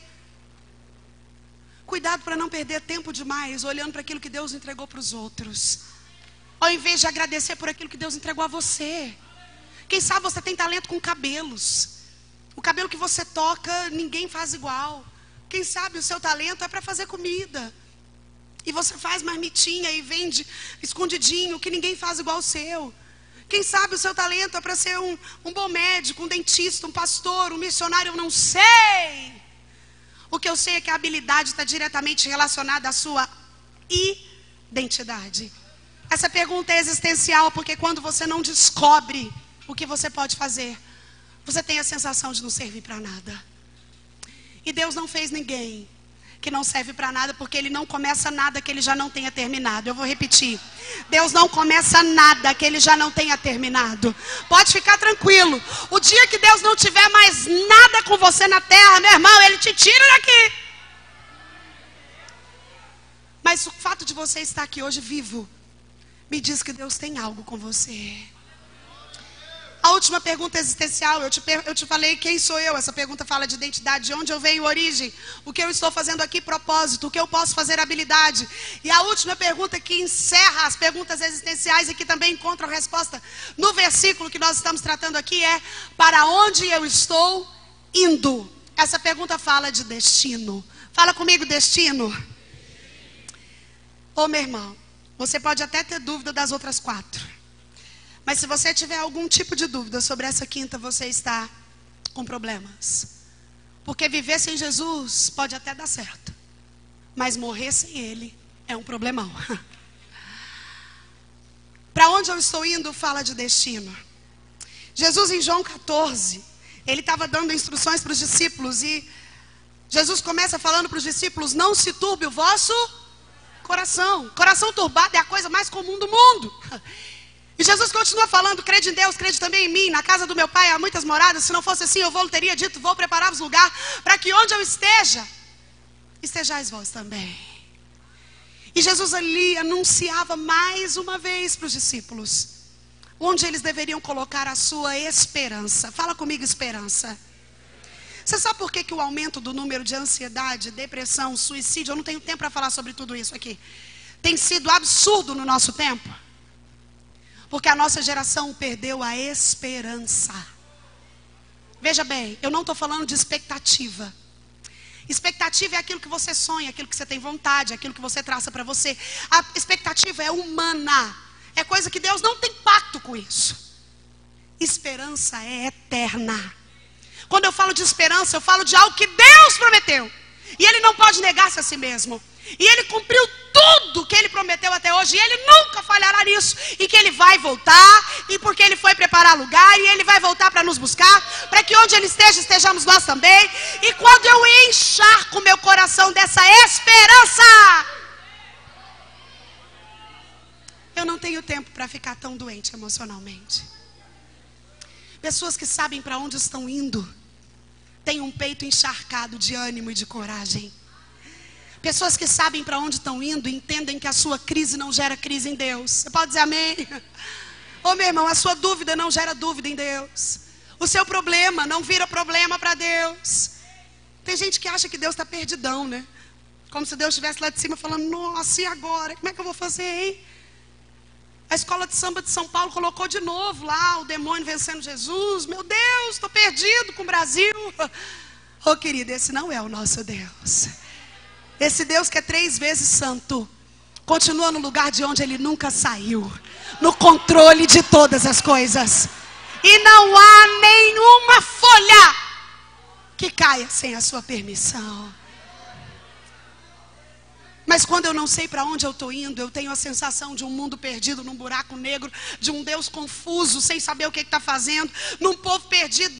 Cuidado para não perder tempo demais olhando para aquilo que Deus entregou para os outros, ao invés de agradecer por aquilo que Deus entregou a você. Quem sabe você tem talento com cabelos. O cabelo que você toca, ninguém faz igual. Quem sabe o seu talento é para fazer comida. E você faz marmitinha e vende escondidinho, que ninguém faz igual o seu. Quem sabe o seu talento é para ser um bom médico, um dentista, um pastor, um missionário, eu não sei. O que eu sei é que a habilidade está diretamente relacionada à sua identidade. Essa pergunta é existencial, porque quando você não descobre o que você pode fazer, você tem a sensação de não servir para nada. E Deus não fez ninguém que não serve para nada, porque Ele não começa nada que Ele já não tenha terminado. Eu vou repetir. Deus não começa nada que Ele já não tenha terminado. Pode ficar tranquilo. O dia que Deus não tiver mais nada com você na terra, meu irmão, Ele te tira daqui. Mas o fato de você estar aqui hoje vivo me diz que Deus tem algo com você. A última pergunta existencial, eu te falei quem sou eu. Essa pergunta fala de identidade, de onde eu venho, origem, o que eu estou fazendo aqui, propósito, o que eu posso fazer, habilidade. E a última pergunta que encerra as perguntas existenciais e que também encontra a resposta no versículo que nós estamos tratando aqui é: para onde eu estou indo? Essa pergunta fala de destino. Fala comigo, destino. Ô meu irmão, você pode até ter dúvida das outras 4. Mas se você tiver algum tipo de dúvida sobre essa quinta, você está com problemas. Porque viver sem Jesus pode até dar certo, mas morrer sem Ele é um problemão. Para onde eu estou indo fala de destino. Jesus em João 14, Ele estava dando instruções para os discípulos. E Jesus começa falando para os discípulos: não se turbe o vosso coração. Coração turbado é a coisa mais comum do mundo. E Jesus continua falando: crede em Deus, crede também em mim. Na casa do meu pai há muitas moradas. Se não fosse assim, eu teria dito: vou preparar-vos lugar, para que onde eu esteja, estejais vós também. E Jesus ali anunciava mais uma vez para os discípulos onde eles deveriam colocar a sua esperança. Fala comigo, esperança. Você sabe por que o aumento do número de ansiedade, depressão, suicídio, eu não tenho tempo para falar sobre tudo isso aqui, tem sido absurdo no nosso tempo? Porque a nossa geração perdeu a esperança. Veja bem, eu não estou falando de expectativa. Expectativa é aquilo que você sonha, aquilo que você tem vontade, aquilo que você traça para você. A expectativa é humana. É coisa que Deus não tem pacto com isso. Esperança é eterna. Quando eu falo de esperança, eu falo de algo que Deus prometeu. E Ele não pode negar-se a si mesmo. E Ele cumpriu tudo que Ele prometeu até hoje. E Ele nunca falhará nisso. E que Ele vai voltar. E porque Ele foi preparar lugar. E Ele vai voltar para nos buscar. Para que onde Ele esteja, estejamos nós também. E quando eu encharco meu coração dessa esperança, eu não tenho tempo para ficar tão doente emocionalmente. Pessoas que sabem para onde estão indo têm um peito encharcado de ânimo e de coragem. Pessoas que sabem para onde estão indo entendem que a sua crise não gera crise em Deus. Você pode dizer amém? Ô meu irmão, a sua dúvida não gera dúvida em Deus. O seu problema não vira problema para Deus. Tem gente que acha que Deus está perdidão, né? Como se Deus estivesse lá de cima falando, nossa, e agora? Como é que eu vou fazer, hein? A escola de samba de São Paulo colocou de novo lá o demônio vencendo Jesus. Meu Deus, estou perdido com o Brasil. Ô querido, esse não é o nosso Deus. Esse Deus que é 3 vezes santo continua no lugar de onde Ele nunca saiu, no controle de todas as coisas. E não há nenhuma folha que caia sem a sua permissão. Mas quando eu não sei para onde eu estou indo, eu tenho a sensação de um mundo perdido num buraco negro, de um Deus confuso, sem saber o que está fazendo, num povo perdido.